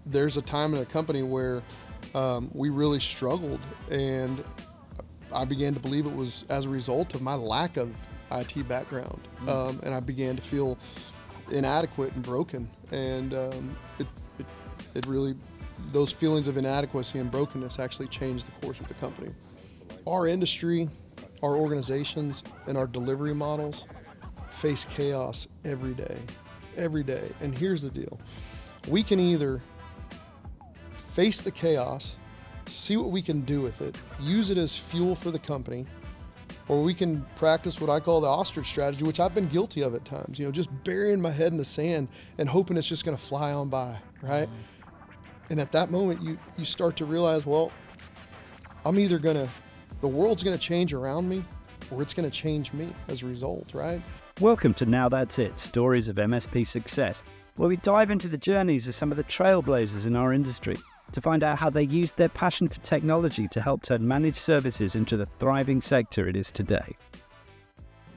there's a time in a company where we really struggled, and I began to believe it was as a result of my lack of IT background. And I began to feel inadequate and broken. And it really, those feelings of inadequacy and brokenness actually changed the course of the company. Our industry, our organizations, and our delivery models face chaos every day. And here's the deal. We can either face the chaos, see what we can do with it, use it as fuel for the company, or we can practice what I call the ostrich strategy, which I've been guilty of at times, just burying my head in the sand and hoping it's just going to fly on by, right? And at that moment, you start to realize, well, I'm either the world's going to change around me, or it's going to change me as a result, right? Welcome to Now That's It, Stories of MSP Success, where we dive into the journeys of some of the trailblazers in our industry to find out how they used their passion for technology to help turn managed services into the thriving sector it is today.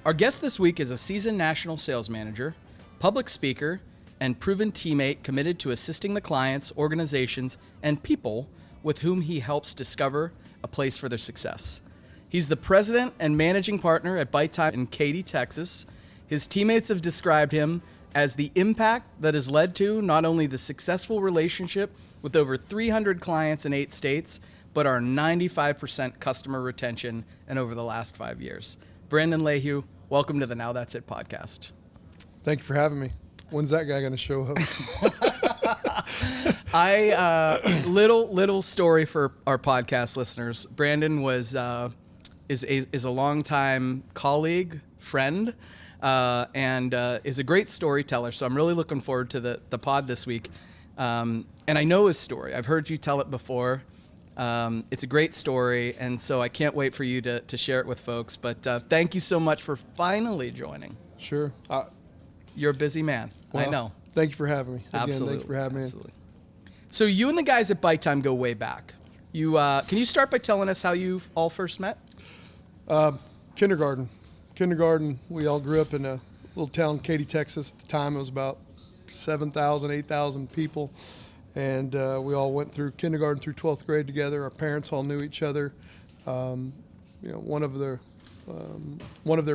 Our guest this week is a seasoned national sales manager, public speaker, and proven teammate committed to assisting the clients, organizations, and people with whom he helps discover a place for their success. He's the president and managing partner at ByteTime in Katy, Texas. His teammates have described him as the impact that has led to not only the successful relationship with over 300 clients in 8 states, but our 95% customer retention in over the last 5 years. Brandon Layhew, welcome to the Now That's It podcast. Thank you for having me. When's that guy going to show up? Little story for our podcast listeners. Brandon is a longtime colleague, friend, and is a great storyteller. So I'm really looking forward to the pod this week. And I know his story. I've heard you tell it before. It's a great story, and so I can't wait for you to share it with folks. But thank you so much for finally joining. Sure. You're a busy man. Well, I know. Thank you for having me. Again, Absolutely. Thank you for having me. Absolutely. So you and the guys at ByteTime go way back. Can you start by telling us how you all first met? Kindergarten. We all grew up in a little town, Katy, Texas. At the time, it was about 7,000, 8,000 people. And we all went through kindergarten through 12th grade together. Our parents all knew each other. One of their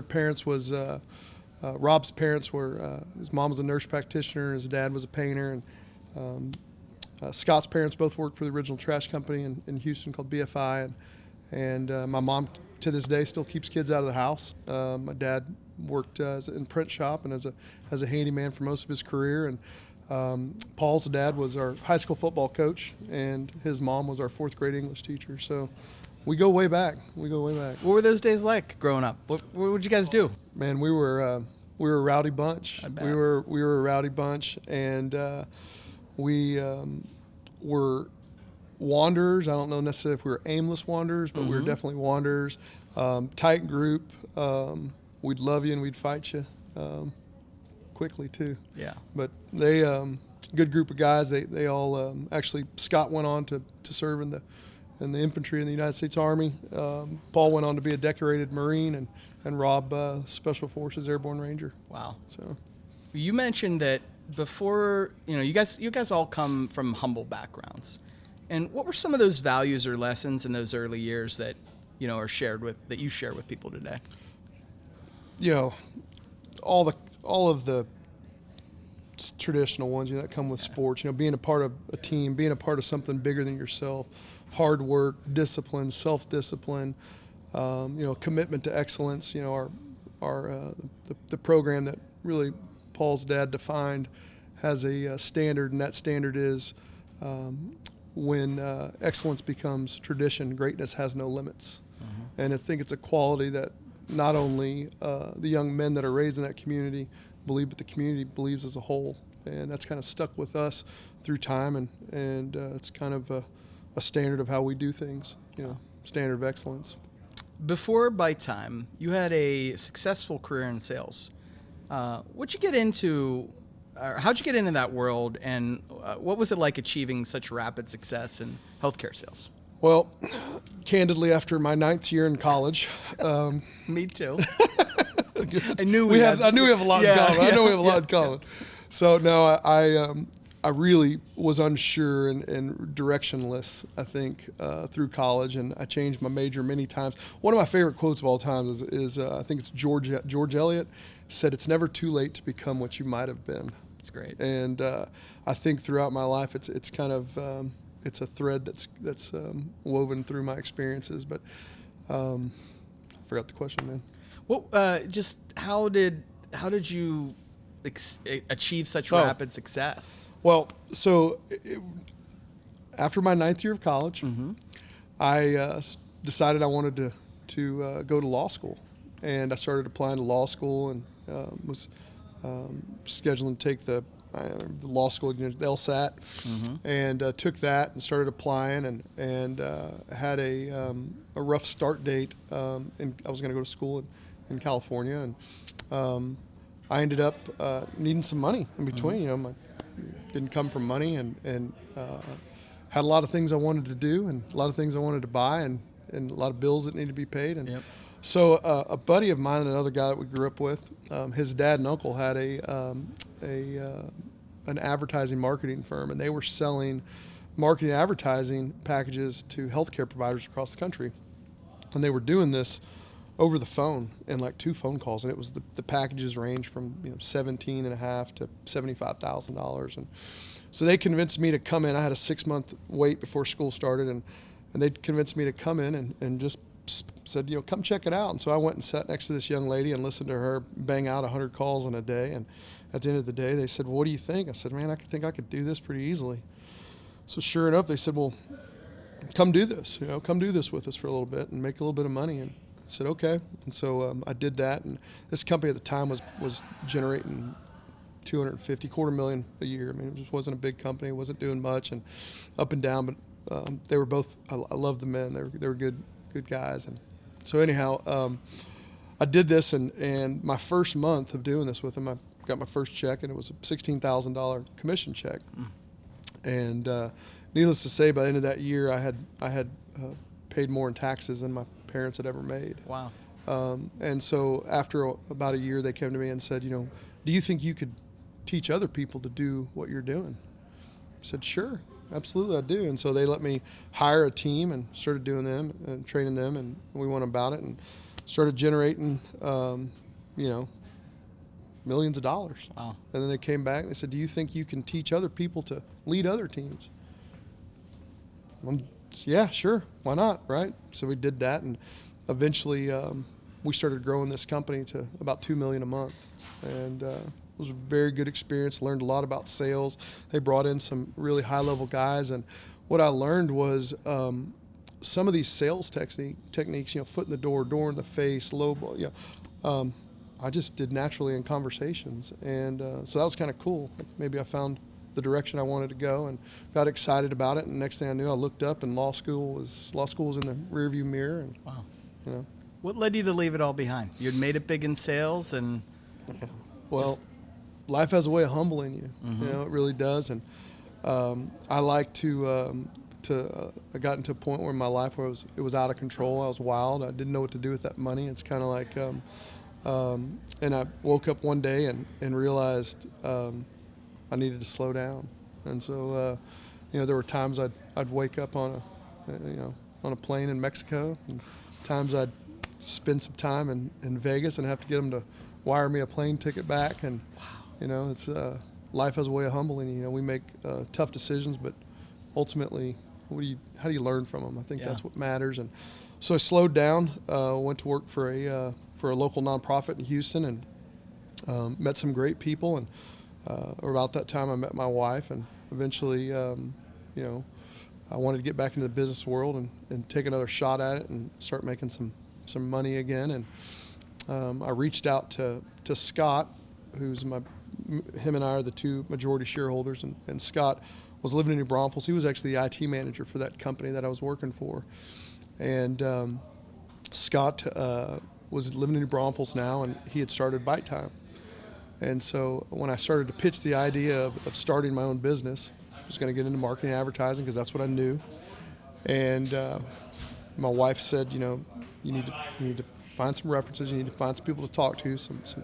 parents was Rob's parents were. His mom was a nurse practitioner. His dad was a painter. And Scott's parents both worked for the original trash company in Houston called BFI. And my mom, to this day, still keeps kids out of the house. My dad worked in print shop and as a handyman for most of his career. And Paul's dad was our high school football coach, and his mom was our 4th grade English teacher. So we go way back. What were those days like growing up? What would you guys do? Man, we were a rowdy bunch. I bet. We were a rowdy bunch, and we were wanderers. I don't know necessarily if we were aimless wanderers, but we were definitely wanderers. Tight group. We'd love you and we'd fight you. Quickly too. Yeah. But they good group of guys. They all actually Scott went on to serve in the infantry in the United States Army. Paul went on to be a decorated Marine, and Rob Special Forces Airborne Ranger. Wow. So You mentioned that before, you guys all come from humble backgrounds. And what were some of those values or lessons in those early years that are that you share with people today? All of the traditional ones that come with sports, being a part of a team, being a part of something bigger than yourself, hard work, discipline, self-discipline, commitment to excellence. The program that really Paul's dad defined has a standard, and that standard is when excellence becomes tradition, greatness has no limits. And I think it's a quality that not only the young men that are raised in that community believe, but the community believes as a whole. And that's kind of stuck with us through time, and it's kind of a standard of how we do things, standard of excellence. Before ByteTime, you had a successful career in sales. What'd you get into, or how'd you get into that world, and what was it like achieving such rapid success in healthcare sales? Well, candidly, after my 9th year in college, Me too. I knew we have a lot in common. I know we have a lot in common. So no, I I really was unsure and directionless, I think, through college, and I changed my major many times. One of my favorite quotes of all time is I think it's George Eliot said, "It's never too late to become what you might have been." That's great. And I think throughout my life, it's kind of it's a thread that's woven through my experiences. But I forgot the question, man. Well, just how did you achieve such rapid success? Well, so after my 9th year of college, I decided I wanted to go to law school, and I started applying to law school and was scheduling to take the law school, the LSAT, and took that and started applying and had a rough start date. And I was going to go to school in California, and I ended up needing some money in between. Didn't come from money, and had a lot of things I wanted to do, and a lot of things I wanted to buy, and a lot of bills that needed to be paid. And so a buddy of mine, another guy that we grew up with, his dad and uncle had an advertising marketing firm, and they were selling marketing and advertising packages to healthcare providers across the country. And they were doing this over the phone in like 2 phone calls, and it was the packages range from $17,500 to $75,000. And so they convinced me to come in. I had a 6-month wait before school started, and they convinced me to come in and just said, come check it out. And so I went and sat next to this young lady and listened to her bang out 100 calls in a day. And at the end of the day, they said, "Well, what do you think?" I said, "Man, I think I could do this pretty easily." So sure enough, they said, "Well, come do this, come do this with us for a little bit and make a little bit of money." And I said, "Okay." And so I did that. And this company at the time was generating $250,000 a year. I mean, it just wasn't a big company. It wasn't doing much, and up and down, but they were both, I loved the men. They were good guys. And so anyhow, I did this, and my first month of doing this with them, I got my first check, and it was a $16,000 commission check. And needless to say, by the end of that year, I had paid more in taxes than my parents had ever made. Wow. And so after about a year, they came to me and said, "Do you think you could teach other people to do what you're doing?" I said, "Sure, absolutely, I do." And so they let me hire a team and started doing them and training them, and we went about it and started generating, millions of dollars. Wow. And then they came back and they said, "Do you think you can teach other people to lead other teams?" Yeah, sure. Why not? Right. So we did that, and eventually we started growing this company to about $2 million a month. And it was a very good experience. Learned a lot about sales. They brought in some really high-level guys, and what I learned was some of these sales techniques, foot in the door in the face, low ball, I just did naturally in conversations. And so that was kind of cool. Maybe I found the direction I wanted to go and got excited about it. And next thing I knew, I looked up and law school was in the rearview mirror. And, wow. What led you to leave it all behind? You'd made it big in sales, and life has a way of humbling you. It really does. And I like to I got into a point where in my life where it was out of control. I was wild. I didn't know what to do with that money. It's kind of like, and I woke up one day and realized I needed to slow down. And so, there were times I'd wake up on a plane in Mexico, and times I'd spend some time in Vegas and have to get them to wire me a plane ticket back. And it's life has a way of humbling you. We make tough decisions, but ultimately, how do you learn from them? I think that's what matters. And so I slowed down, went to work for a local nonprofit in Houston, and met some great people. And about that time, I met my wife, and eventually, I wanted to get back into the business world and take another shot at it and start making some money again. And I reached out to Scott, who's him and I are the two majority shareholders, and Scott was living in New Braunfels. He was actually the IT manager for that company that I was working for. And Scott was living in New Braunfels now, and he had started ByteTime. And so when I started to pitch the idea of starting my own business, I was going to get into marketing and advertising because that's what I knew. And my wife said, you need to find some references. You need to find some people to talk to,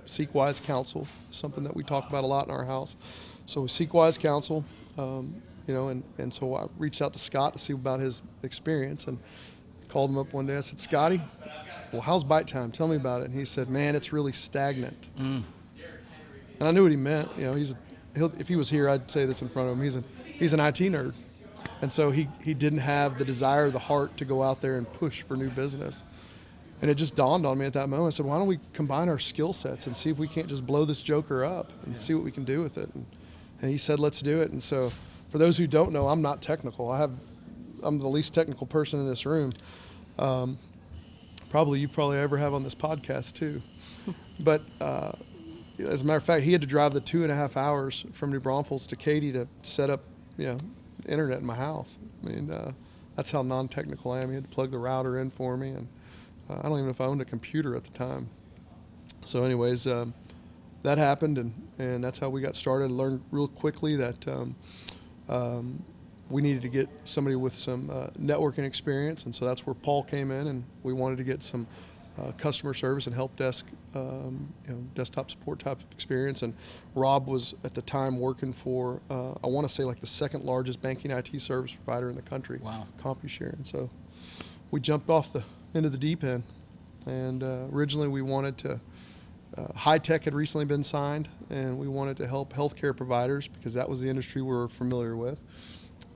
seek wise counsel, something that we talk about a lot in our house. So we seek wise counsel. And so I reached out to Scott to see about his experience and called him up one day. I said, Scotty, well, how's ByteTime? Tell me about it. And he said, man, it's really stagnant. And I knew what he meant. If he was here, I'd say this in front of him. He's an IT nerd. And so he didn't have the desire, the heart to go out there and push for new business. And it just dawned on me at that moment. I said, why don't we combine our skill sets and see if we can't just blow this joker up and see what we can do with it. And he said, let's do it. And so for those who don't know, I'm not technical. I'm the least technical person in this room. You probably ever have on this podcast too. But as a matter of fact, he had to drive the 2.5 hours from New Braunfels to Katy to set up, internet in my house. I mean, that's how non-technical I am. He had to plug the router in for me, and I don't even know if I owned a computer at the time. So anyways, that happened, and that's how we got started. I learned real quickly that we needed to get somebody with some networking experience, and so that's where Paul came in, and we wanted to get some customer service and help desk, desktop support type of experience. And Rob was at the time working for, I want to say like the second largest banking IT service provider in the country. Wow. CompuShare. And so we jumped off into the deep end. And originally we wanted to, high tech had recently been signed, and we wanted to help healthcare providers, because that was the industry we were familiar with,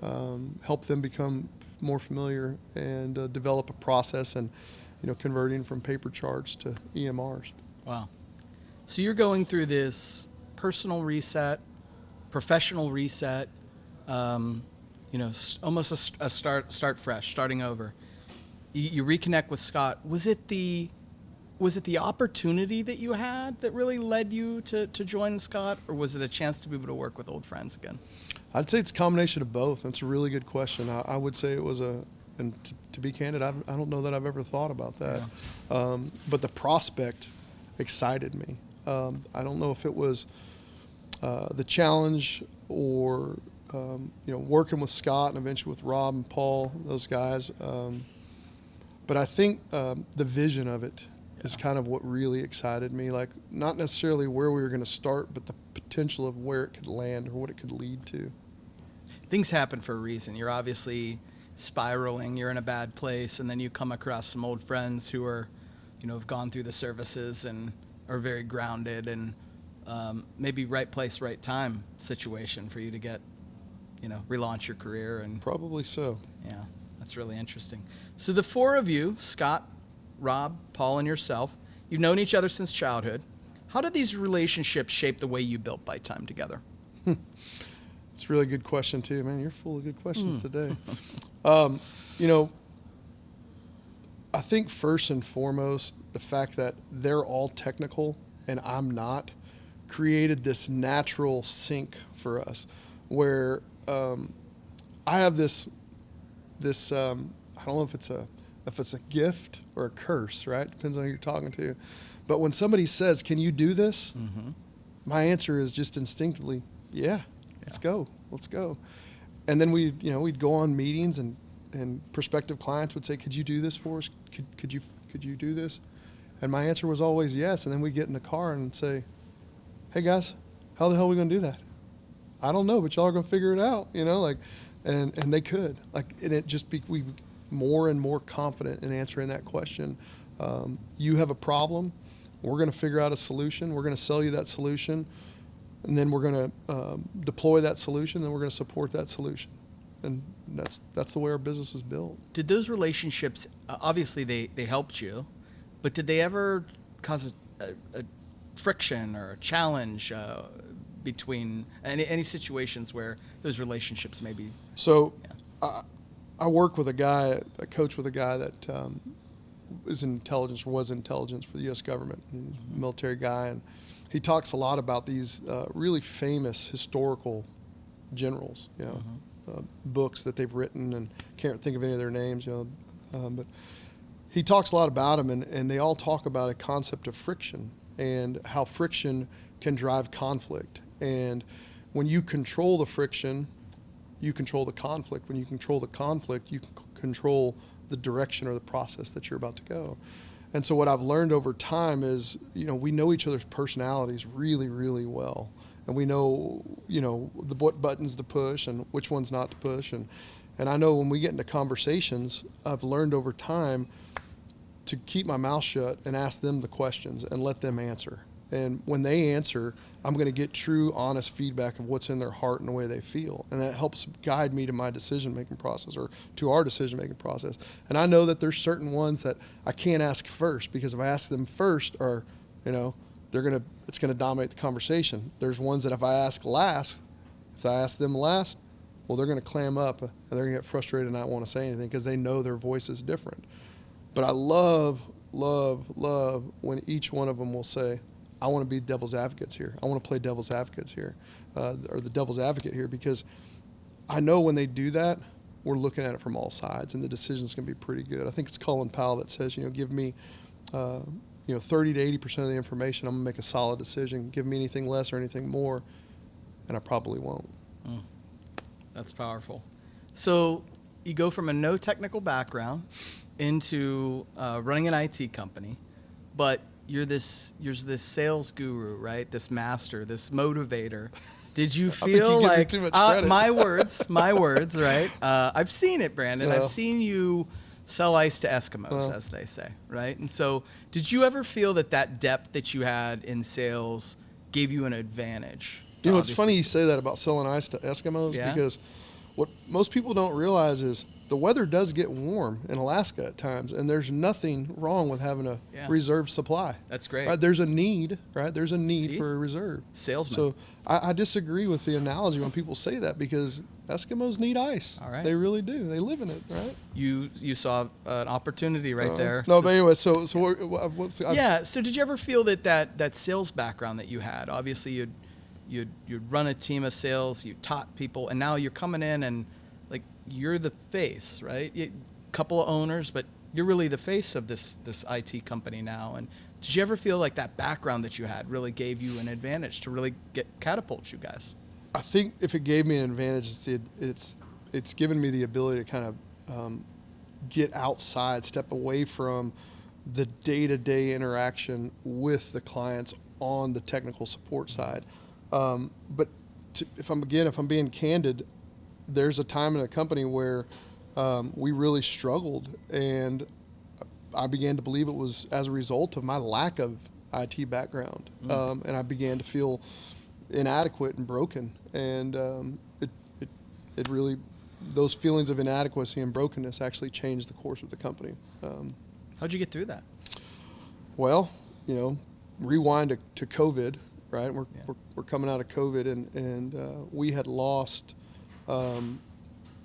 help them become more familiar and develop a process and converting from paper charts to EMRs. Wow. So you're going through this personal reset, professional reset, almost a start fresh, starting over. You reconnect with Scott. Was it the opportunity that you had that really led you to join Scott, or was it a chance to be able to work with old friends again? I'd say it's a combination of both. That's a really good question. I would say it was and to be candid, I don't know that I've ever thought about that. Yeah. But the prospect excited me. I don't know if it was the challenge or working with Scott and eventually with Rob and Paul, those guys. But I think the vision of it is kind of what really excited me. Like, not necessarily where we were going to start, but the potential of where it could land or what it could lead to. Things happen for a reason. You're obviously spiraling, you're in a bad place, and then you come across some old friends who are, have gone through the services and are very grounded, and maybe right place, right time situation for you to get, relaunch your career. And probably so. Yeah, that's really interesting. So the four of you, Scott, Rob, Paul, and yourself, you've known each other since childhood. How did these relationships shape the way you built ByteTime together? It's a really good question too, man. You're full of good questions today. I think first and foremost, the fact that they're all technical and I'm not created this natural sync for us, where I have this I don't know if it's a gift or a curse, right? Depends on who you're talking to. But when somebody says, "Can you do this?" Mm-hmm. My answer is just instinctively, "Yeah, let's go. And then we'd go on meetings, and prospective clients would say, "Could you do this for us? Could you do this?" And my answer was always yes. And then we'd get in the car and say, "Hey guys, how the hell are we going to do that?" "I don't know, but y'all are going to figure it out." And they could, and it just we more and more confident in answering that question. You have a problem. We're going to figure out a solution. We're going to sell you that solution. And then we're going to deploy that solution, and we're going to support that solution. And that's the way our business was built. Did those relationships, obviously they helped you, but did they ever cause a friction or a challenge between any situations where those relationships maybe? So I work with I coach with a guy that was in intelligence for the U.S. government, a military guy, and he talks a lot about these really famous historical generals, books that they've written, and can't think of any of their names, but he talks a lot about them, and they all talk about a concept of friction and how friction can drive conflict. And when you control the friction, you control the conflict. When you control the conflict, you control the direction or the process that you're about to go. And so what I've learned over time is, we know each other's personalities really, really well. and we know, what buttons to push and which ones not to push. And I know when we get into conversations, I've learned over time to keep my mouth shut and ask them the questions and let them answer. And when they answer, I'm going to get true, honest feedback of what's in their heart and the way they feel. And that helps guide me to my decision-making process, or to our decision-making process. And I know that there's certain ones that I can't ask first, because if I ask them first, or, it's going to dominate the conversation. There's ones that if I ask them last, well, they're going to clam up and they're going to get frustrated and not want to say anything because they know their voice is different. But I love when each one of them will say, I want to be devil's advocates here. I want to play devil's advocates here, or the devil's advocate here, because I know when they do that, we're looking at it from all sides, and the decision's going to be pretty good. I think it's Colin Powell that says, give me, 30 to 80% of the information, I'm going to make a solid decision. Give me anything less or anything more, and I probably won't. That's powerful. So you go from a no technical background into running an IT company, but you're this sales guru, right? This master, this motivator. Did you feel like my words, right? I've seen it, Brandon. I've seen you sell ice to Eskimos, as they say, right? And so, did you ever feel that depth that you had in sales gave you an advantage? It's funny you say that about selling ice to Eskimos, because what most people don't realize is the weather does get warm in Alaska at times, and there's nothing wrong with having a reserve supply. That's great. Right? There's a need, right? There's a need for a reserve. Salesman. So I disagree with the analogy when people say that, because Eskimos need ice. All right. They really do. They live in it, right? You saw an opportunity right there. No, but anyway, so So did you ever feel that sales background that you had? Obviously, you'd run a team of sales, you taught people, and now you're coming in and you're the face, right? A couple of owners, but you're really the face of this IT company now. And did you ever feel like that background that you had really gave you an advantage to really catapult you guys? I think if it gave me an advantage, it's given me the ability to kind of get outside, step away from the day-to-day interaction with the clients on the technical support side. But if I'm being candid, there's a time in a company where we really struggled, and I began to believe it was as a result of my lack of IT background, and I began to feel inadequate and broken, and it really, those feelings of inadequacy and brokenness actually changed the course of the company. How'd you get through that? Well, rewind to COVID, right? We're coming out of COVID, and we had lost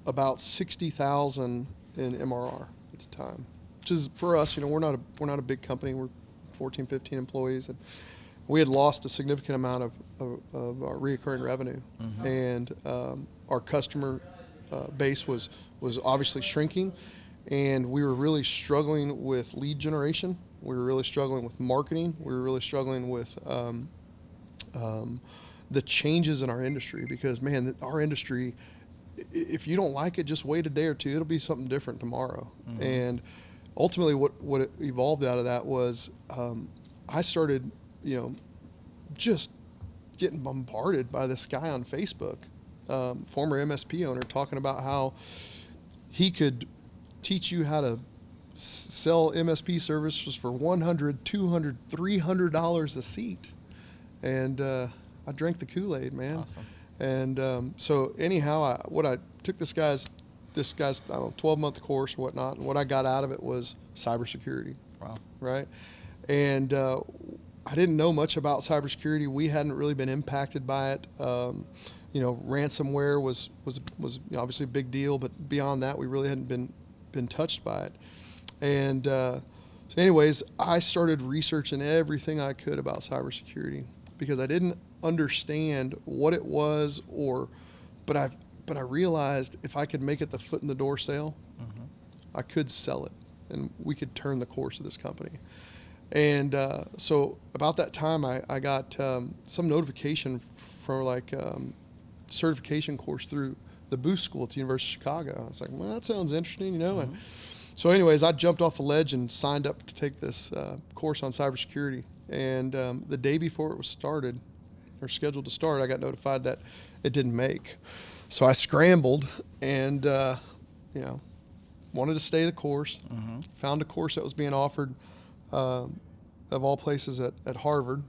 about 60,000 in MRR at the time, which is, for us, we're not a big company. We're 14, 15 employees, and we had lost a significant amount of our recurring revenue, and our customer base was obviously shrinking, and we were really struggling with lead generation. We were really struggling with marketing. We were really struggling with the changes in our industry, because our industry, if you don't like it, just wait a day or two, it'll be something different tomorrow. And ultimately what it evolved out of that was I started just getting bombarded by this guy on Facebook, former MSP owner, talking about how he could teach you how to sell MSP services for $100, $200, $300 a seat. And I drank the Kool-Aid, man. Awesome. And so anyhow, I took this guy's 12-month course or whatnot, and what I got out of it was cybersecurity. Wow. Right? And I didn't know much about cybersecurity. We hadn't really been impacted by it. Ransomware was obviously a big deal, but beyond that, we really hadn't been touched by it. And so anyways, I started researching everything I could about cybersecurity, because I didn't understand what it was, but I realized if I could make it the foot in the door sale, I could sell it, and we could turn the course of this company. And so about that time, I got some notification for certification course through the Booth School at the University of Chicago. I was like, well, that sounds interesting, And so anyways, I jumped off the ledge and signed up to take this course on cybersecurity. And the day before it was started, or scheduled to start, I got notified that it didn't make. So I scrambled and, wanted to stay the course, found a course that was being offered, of all places at Harvard,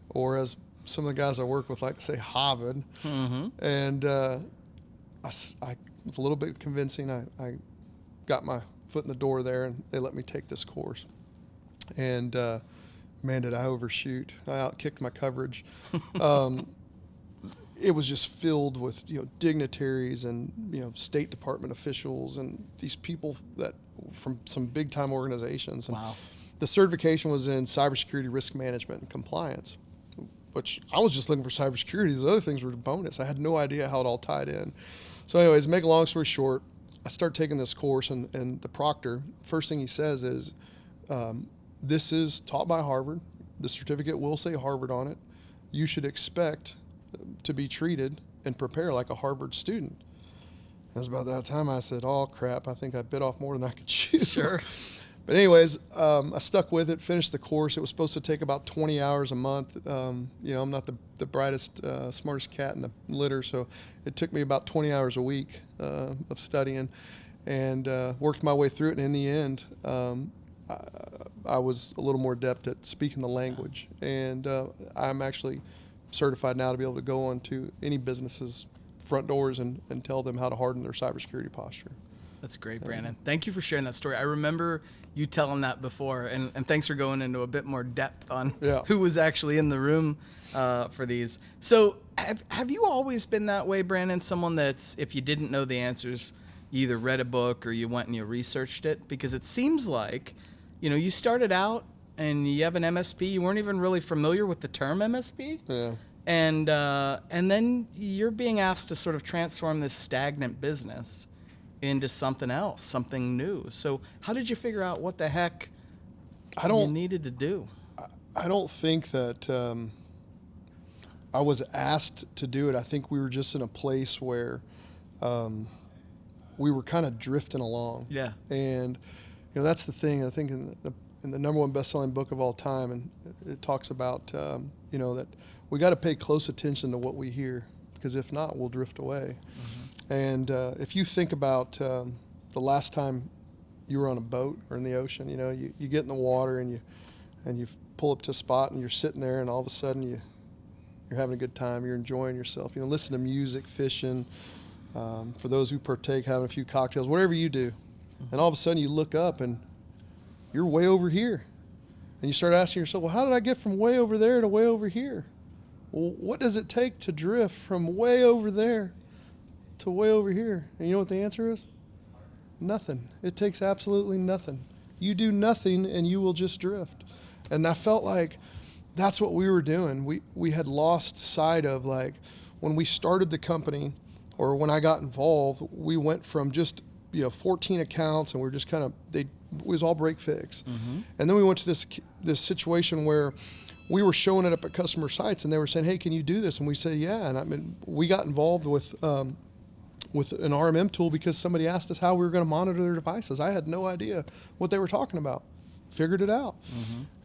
or as some of the guys I work with like to say, Harvard. And with a little bit convincing, I got my foot in the door there, and they let me take this course. And man, did I overshoot! I outkicked my coverage. It was just filled with dignitaries and State Department officials and these people that from some big time organizations. And wow. The certification was in cybersecurity risk management and compliance, which I was just looking for cybersecurity. These other things were a bonus. I had no idea how it all tied in. So anyways, make a long story short, I start taking this course, and the proctor, first thing he says is, this is taught by Harvard. The certificate will say Harvard on it. You should expect to be treated and prepare like a Harvard student. It was about that time I said, oh crap, I think I bit off more than I could chew. Sure. But anyways, I stuck with it, finished the course. It was supposed to take about 20 hours a month. I'm not the brightest, smartest cat in the litter, so it took me about 20 hours a week of studying, and worked my way through it. And in the end, I was a little more adept at speaking the language, and I'm actually certified now to be able to go onto any business's front doors and tell them how to harden their cybersecurity posture. That's great, Brandon. Thank you for sharing that story. I remember you telling that before, and thanks for going into a bit more depth on who was actually in the room for these. So have you always been that way, Brandon? Someone that's, if you didn't know the answers, you either read a book or you went and you researched it? Because it seems like, you started out and you have an MSP. You weren't even really familiar with the term MSP. Yeah. And then you're being asked to sort of transform this stagnant business into something else, something new. So how did you figure out what the heck you needed to do? I don't think that I was asked to do it. I think we were just in a place where we were kind of drifting along. Yeah. And that's the thing. I think in the number one best-selling book of all time, and it talks about that we got to pay close attention to what we hear, because if not, we'll drift away. And if you think about the last time you were on a boat or in the ocean, you get in the water and you pull up to a spot and you're sitting there, and all of a sudden you're having a good time, you're enjoying yourself. Listen to music, fishing. For those who partake, having a few cocktails, whatever you do, and all of a sudden you look up and you're way over here, and you start asking yourself, well, how did I get from way over there to way over here? Well, what does it take to drift from way over there to way over here? And you know what the answer is? Nothing. It takes absolutely nothing. You do nothing and you will just drift. And I felt like that's what we were doing. We had lost sight of, like, when we started the company, or when I got involved, we went from just 14 accounts, and we're just kind of, it was all break fix. And then we went to this situation where we were showing it up at customer sites, and they were saying, hey, can you do this? And we said, yeah. And we got involved with an RMM tool because somebody asked us how we were going to monitor their devices. I had no idea what they were talking about. Figured it out.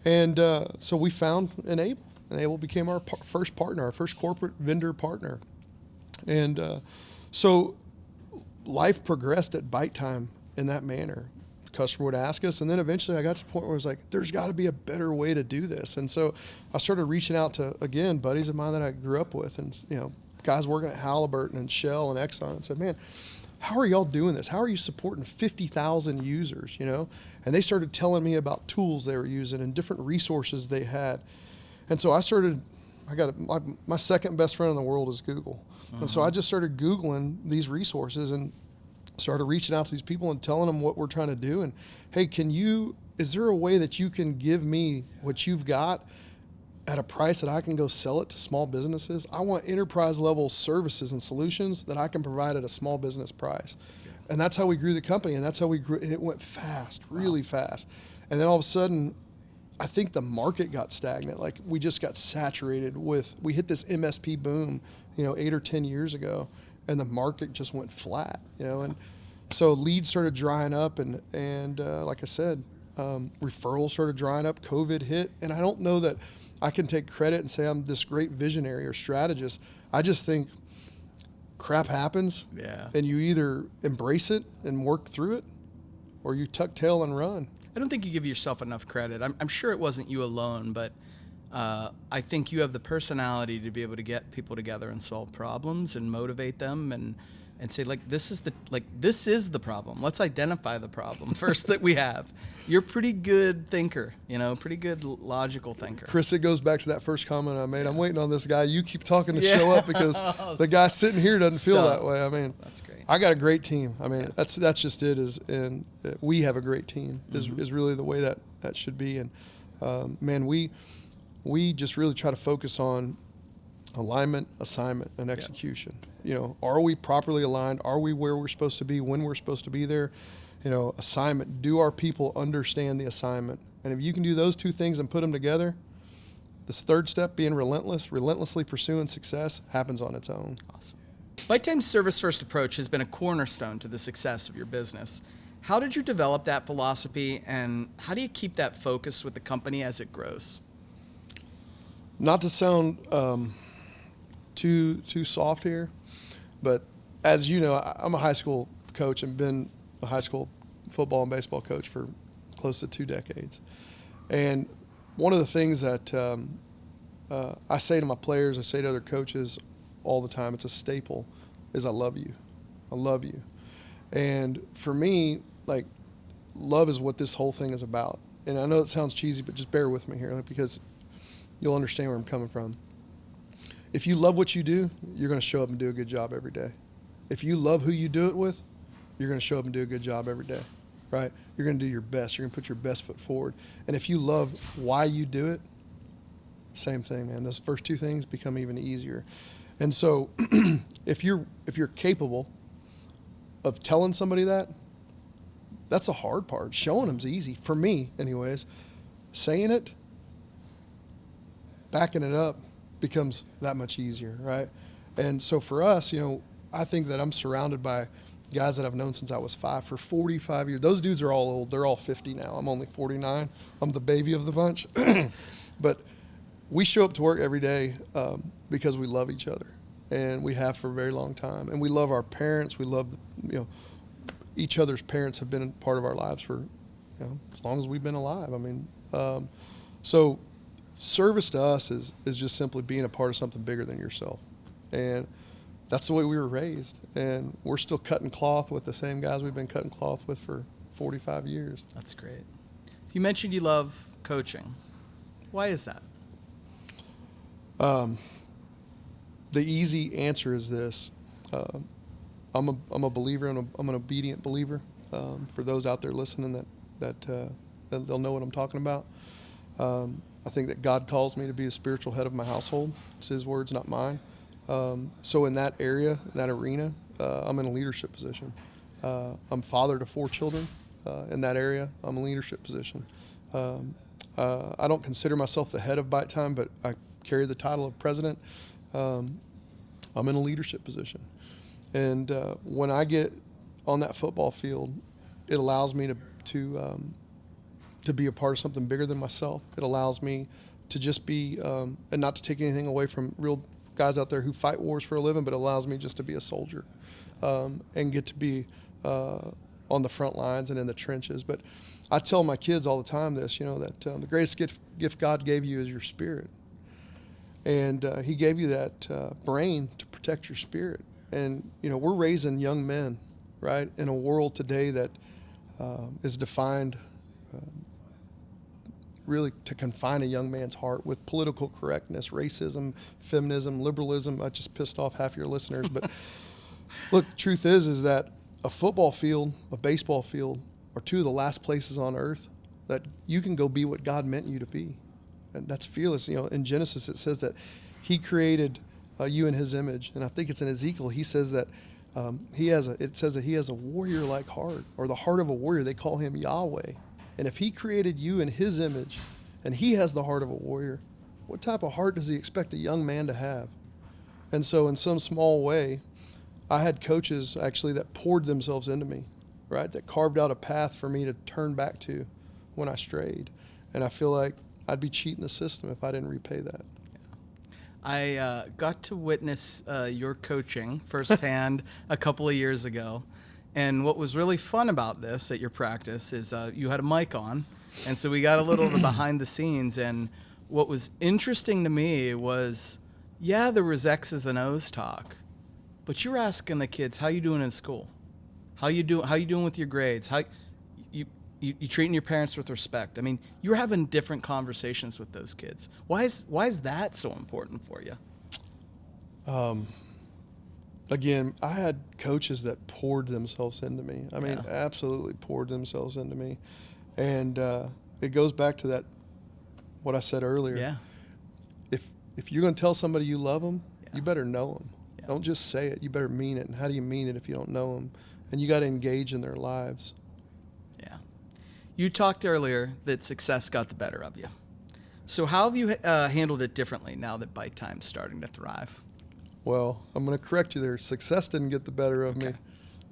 And so we found Enable. Enable became our first partner, our first corporate vendor partner. And so life progressed at ByteTime in that manner. The customer would ask us, and then eventually I got to the point where I was like, there's got to be a better way to do this. And so I started reaching out to, again, buddies of mine that I grew up with, and guys working at Halliburton and Shell and Exxon, and said, man, how are y'all doing this? How are you supporting 50,000 users, And they started telling me about tools they were using and different resources they had. And so my second best friend in the world is Google. And so I just started Googling these resources and started reaching out to these people and telling them what we're trying to do. And, hey, is there a way that you can give me what you've got at a price that I can go sell it to small businesses? I want enterprise level services and solutions that I can provide at a small business price. And that's how we grew the company, and that's how we grew, and it went fast, really fast. And then all of a sudden, I think the market got stagnant. Like, we just got saturated we hit this MSP boom, 8 or 10 years ago, and the market just went flat, and so leads started drying up, and like I said, referrals started drying up. COVID hit, and I don't know that I can take credit and say I'm this great visionary or strategist. I just think crap happens, and you either embrace it and work through it, or you tuck tail and run. I don't think you give yourself enough credit. I'm sure it wasn't you alone, but I think you have the personality to be able to get people together and solve problems and motivate them and say, like, this is the problem. Let's identify the problem first that we have. You're a pretty good thinker, pretty good logical thinker. Chris, it goes back to that first comment I made. I'm waiting on this guy. You keep talking to show up because the guy sitting here doesn't feel that way. I mean, that's great. I got a great team. I mean, that's just it. And we have a great team. Is really the way that should be. And man, we just really try to focus on alignment, assignment, and execution. Are we properly aligned? Are we where we're supposed to be when we're supposed to be there? Assignment. Do our people understand the assignment? And if you can do those two things and put them together, this third step, being relentlessly pursuing success, happens on its own. Awesome. ByteTime's service-first approach has been a cornerstone to the success of your business. How did you develop that philosophy, and how do you keep that focus with the company as it grows? Not to sound too soft here, but as you know, I'm a high school coach and been a high school football and baseball coach for close to 2 decades. And one of the things that I say to my players, I say to other coaches all the time, it's a staple, is I love you. I love you. And for me, like, love is what this whole thing is about. And I know it sounds cheesy, but just bear with me here, because you'll understand where I'm coming from. If you love what you do, you're going to show up and do a good job every day. If you love who you do it with, you're going to show up and do a good job every day, right? You're going to do your best. You're going to put your best foot forward. And if you love why you do it, same thing, man. Those first 2 things become even easier. And so if you're capable of telling somebody that, that's the hard part. Showing them's easy, for me anyways. Saying it, backing it up becomes that much easier, right? And so for us, I think that I'm surrounded by guys that I've known since I was 5 for 45 years. Those dudes are all old. They're all 50 now. I'm only 49. I'm the baby of the bunch. But we show up to work every day because we love each other, and we have for a very long time. And we love our parents. We love, each other's parents have been a part of our lives for, as long as we've been alive. I mean, so service to us is just simply being a part of something bigger than yourself. And that's the way we were raised. And we're still cutting cloth with the same guys we've been cutting cloth with for 45 years. That's great. You mentioned you love coaching. Why is that? The easy answer is this. I'm a believer, and I'm an obedient believer. For those out there listening that they'll know what I'm talking about. I think that God calls me to be the spiritual head of my household. It's His words, not mine. So in that area, in that arena, I'm in a leadership position. I'm father to 4 children. In that area, I'm in a leadership position. I don't consider myself the head of ByteTime, but I carry the title of president. I'm in a leadership position. And when I get on that football field, it allows me to be a part of something bigger than myself. It allows me to just be, and not to take anything away from real guys out there who fight wars for a living, but it allows me just to be a soldier and get to be on the front lines and in the trenches. But I tell my kids all the time this, that the greatest gift God gave you is your spirit. And He gave you that brain to protect your spirit. And, we're raising young men, right, in a world today that is defined really to confine a young man's heart with political correctness, racism, feminism, liberalism. I just pissed off half your listeners. But look, the truth is that a football field, a baseball field are 2 of the last places on earth that you can go be what God meant you to be. And that's fearless. In Genesis, it says that He created you in His image. And I think it's in Ezekiel, he says that it says that He has a warrior-like heart, or the heart of a warrior. They call Him Yahweh. And if He created you in His image, and He has the heart of a warrior, what type of heart does He expect a young man to have? And so in some small way, I had coaches actually that poured themselves into me, right? That carved out a path for me to turn back to when I strayed. And I feel like I'd be cheating the system if I didn't repay that. I got to witness your coaching firsthand a couple of years ago. And what was really fun about this at your practice is you had a mic on. And so we got a little of the behind the scenes. And what was interesting to me was, yeah, there was X's and O's talk. But you were asking the kids, how you doing in school? How you doing with your grades? How you treating your parents with respect? I mean, you were having different conversations with those kids. Why is that so important for you? Again, I had coaches that poured themselves into me. I mean, absolutely poured themselves into me. And it goes back to what I said earlier. Yeah. If you're going to tell somebody you love them, you better know them. Yeah. Don't just say it. You better mean it. And how do you mean it if you don't know them? And you got to engage in their lives. Yeah. You talked earlier that success got the better of you. So how have you handled it differently now that ByteTime's starting to thrive? Well, I'm going to correct you there. Success didn't get the better of me.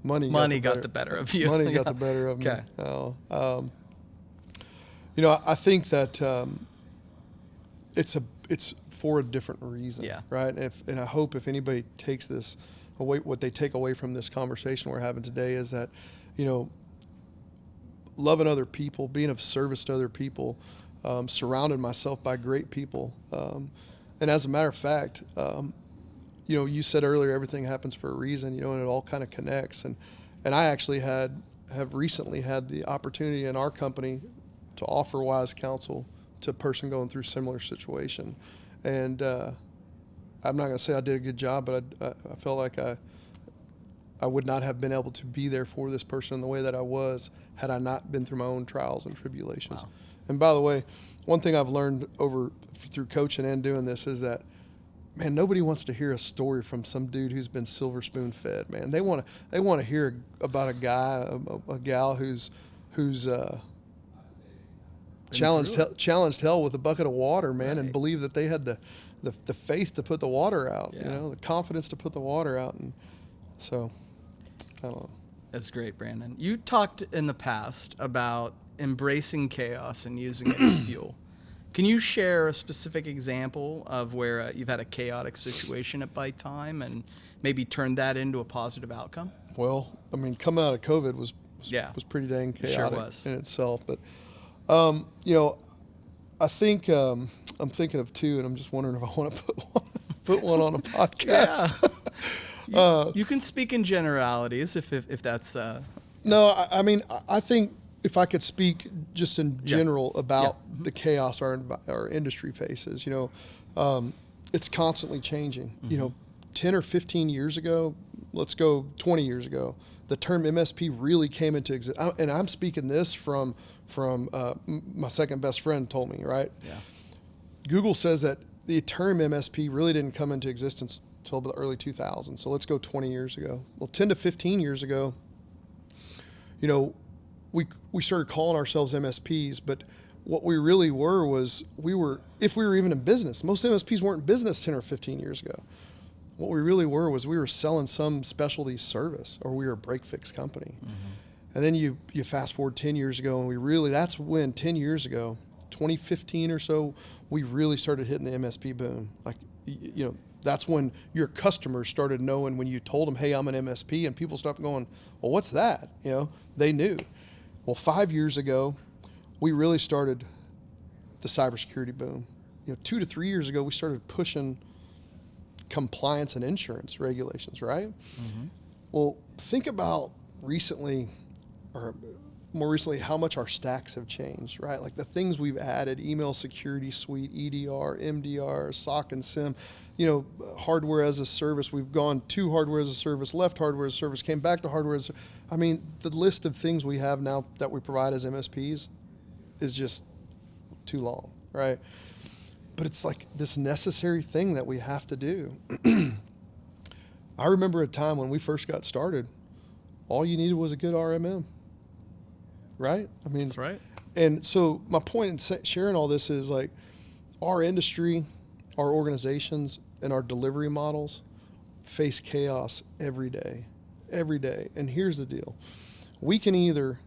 Money got the better of you. Money got the better of me. Okay. Oh, I think that it's for a different reason. Yeah. Right. And I hope if anybody takes this away, what they take away from this conversation we're having today is that, loving other people, being of service to other people, surrounding myself by great people. And as a matter of fact, you said earlier, everything happens for a reason, and it all kind of connects. And I actually have recently had the opportunity in our company to offer wise counsel to a person going through a similar situation. And I'm not going to say I did a good job, but I felt like I would not have been able to be there for this person in the way that I was had I not been through my own trials and tribulations. Wow. And by the way, one thing I've learned through coaching and doing this is that, man, nobody wants to hear a story from some dude who's been silver spoon fed, man. They want to hear about a guy, a gal who's challenged hell with a bucket of water, man, Right. and believe that they had the faith to put the water out, Yeah. the confidence to put the water out. And so, I don't know. That's great, Brandon. You talked in the past about embracing chaos and using it as fuel. Can you share a specific example of where you've had a chaotic situation at ByteTime and maybe turned that into a positive outcome? Well, I mean, coming out of COVID was pretty dang chaotic Sure was. in itself. But, I think I'm thinking of two, and I'm just wondering if I want to put one on a podcast. You can speak in generalities if that's. No, I mean, I think if I could speak just in general about the chaos our industry faces, it's constantly changing. 10 or 15 years ago, let's go 20 years ago, the term MSP really came into existence. And I'm speaking this from my second best friend told me, right? Yeah. Google says that the term MSP really didn't come into existence until the early 2000s. So let's go 20 years ago. Well, 10 to 15 years ago, we started calling ourselves MSPs, but what we really were was if we were even in business, most MSPs weren't in business 10 or 15 years ago. What we really were was we were selling some specialty service, or we were a break fix company. Mm-hmm. And then you fast forward 10 years ago, and that's when 10 years ago, 2015 or so, we really started hitting the MSP boom. Like, that's when your customers started knowing when you told them, hey, I'm an MSP, and people stopped going, well, what's that? They knew. Well, 5 years ago, we really started the cybersecurity boom. 2 to 3 years ago, we started pushing compliance and insurance regulations, right? Mm-hmm. Well, think about more recently, how much our stacks have changed, right? Like the things we've added: email security suite, EDR, MDR, SOC and SIM, hardware as a service. We've gone to hardware as a service, left hardware as a service, came back to hardware as a service. I mean, the list of things we have now that we provide as MSPs is just too long, right? But it's like this necessary thing that we have to do. I remember a time when we first got started, all you needed was a good RMM, right? I mean, that's right. And so my point in sharing all this is, like, our industry, our organizations, and our delivery models face chaos every day. And here's the deal. We can either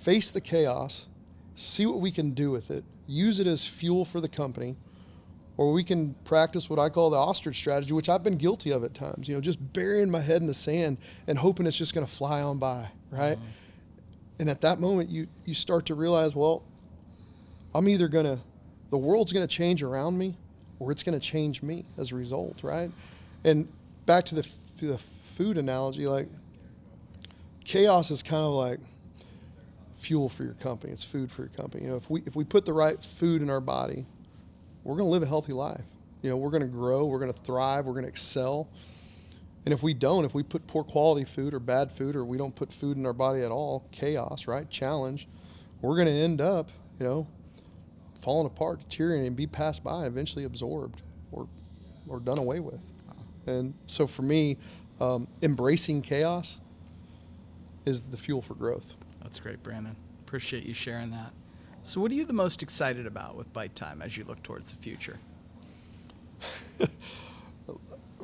face the chaos, see what we can do with it, use it as fuel for the company, or we can practice what I call the ostrich strategy, which I've been guilty of at times, just burying my head in the sand and hoping it's just going to fly on by, right? And at that moment, you start to realize, well, I'm either the world's going to change around me, or it's going to change me as a result, right? And back to the food analogy, like chaos is kind of like fuel for your company. It's food for your company. If we put the right food in our body, we're going to live a healthy life. We're going to grow, we're going to thrive, we're going to excel. And if we put poor quality food or bad food, or we don't put food in our body at all, chaos, right? Challenge, we're going to end up, falling apart, deteriorating, and be passed by and eventually absorbed or done away with. And so for me, embracing chaos is the fuel for growth. That's great, Brandon. Appreciate you sharing that. So what are you the most excited about with ByteTime as you look towards the future?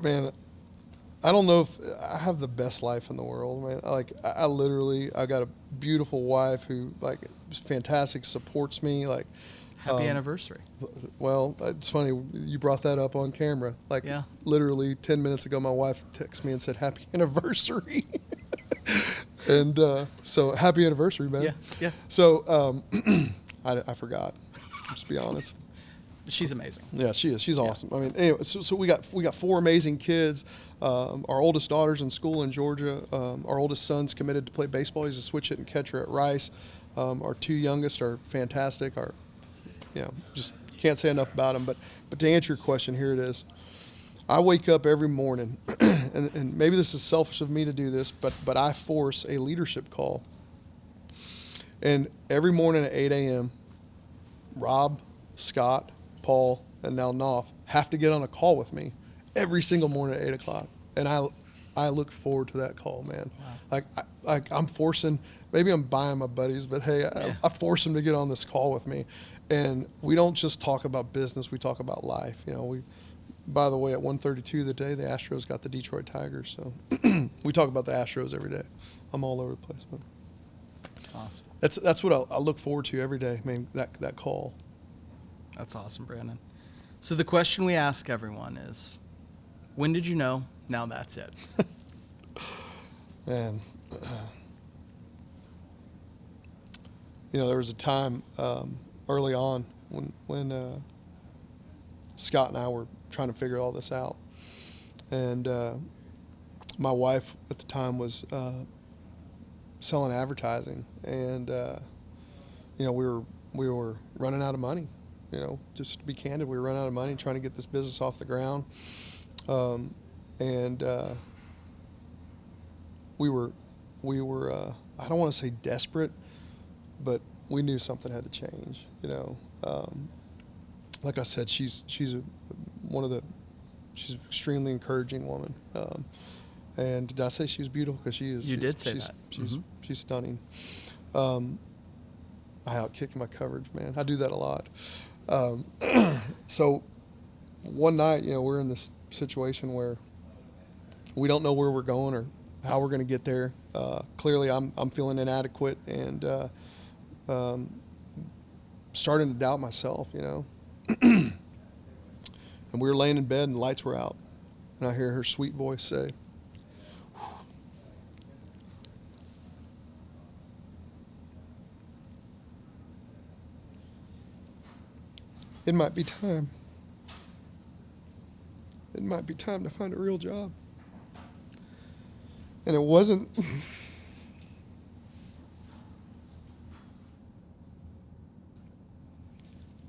Man, I don't know if I have the best life in the world, man. I got a beautiful wife who is fantastic, supports me. Happy anniversary. Well, it's funny you brought that up on camera. Literally 10 minutes ago, my wife texted me and said, "Happy anniversary." And so happy anniversary, man. Yeah. So I forgot. Just be honest. She's amazing. Yeah, she is. She's awesome. I mean, anyway, so we got 4 amazing kids. Our oldest daughter's in school in Georgia. Our oldest son's committed to play baseball. He's a switch hitting catcher at Rice. Our 2 youngest are fantastic. Just can't say enough about them. But to answer your question, here it is. I wake up every morning, and maybe this is selfish of me to do this, but I force a leadership call. And every morning at 8 a.m., Rob, Scott, Paul, and now Knopf have to get on a call with me every single morning at 8 o'clock. And I look forward to that call, man. Wow. I'm forcing, maybe I'm buying my buddies, but hey, I force them to get on this call with me. And we don't just talk about business, we talk about life. By the way, at 1:32 today, the Astros got the Detroit Tigers. So we talk about the Astros every day. I'm all over the place, man. Awesome. That's what I look forward to every day, man, that call. That's awesome, Brandon. So the question we ask everyone is, when did you know? Now that's it. Man, there was a time early on when Scott and I were trying to figure all this out. And my wife at the time was selling advertising, and we were running out of money. Just to be candid, we were running out of money trying to get this business off the ground, and we were I don't want to say desperate, but we knew something had to change. Like I said, she's an extremely encouraging woman. And did I say she was beautiful? Because she is. You did say that. She's stunning. I outkicked my coverage, man. I do that a lot. So one night, we're in this situation where we don't know where we're going or how we're going to get there. Clearly, I'm feeling inadequate and starting to doubt myself, And we were laying in bed and the lights were out. And I hear her sweet voice say, "It might be time. It might be time to find a real job." And it wasn't.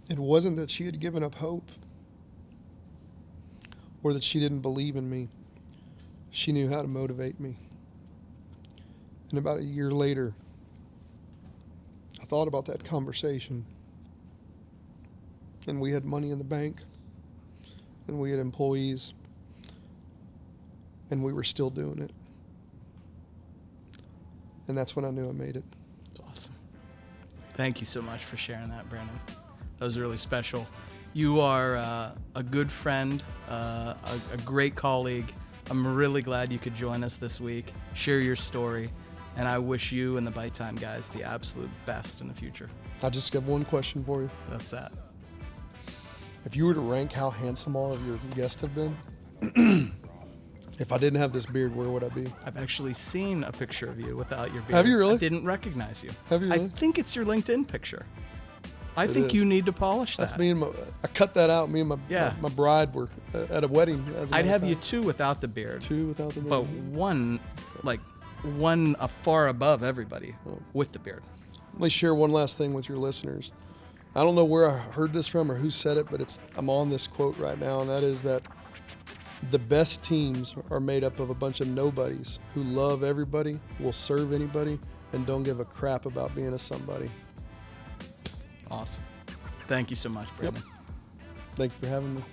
It wasn't that she had given up hope or that she didn't believe in me. She knew how to motivate me. And about a year later, I thought about that conversation. And we had money in the bank. And we had employees. And we were still doing it. And that's when I knew I made it. That's awesome. Thank you so much for sharing that, Brandon. That was really special. You are a good friend, a great colleague. I'm really glad you could join us this week, share your story, And I wish you and the ByteTime guys the absolute best in the future. I just got one question for you. That's that. If you were to rank how handsome all of your guests have been, if I didn't have this beard, where would I be? I've actually seen a picture of you without your beard. Have you really? I didn't recognize you. Have you really? I think it's your LinkedIn picture. I It think is. you need to polish that. That's me and I cut that out. Me and my bride were at a wedding. As a I'd matter have of you fact. two without the beard, Two without the beard. but one far above everybody with the beard. Let me share one last thing with your listeners. I don't know where I heard this from or who said it, but I'm on this quote right now, and that is that the best teams are made up of a bunch of nobodies who love everybody, will serve anybody, and don't give a crap about being a somebody. Awesome. Thank you so much, Brandon. Thank you for having me.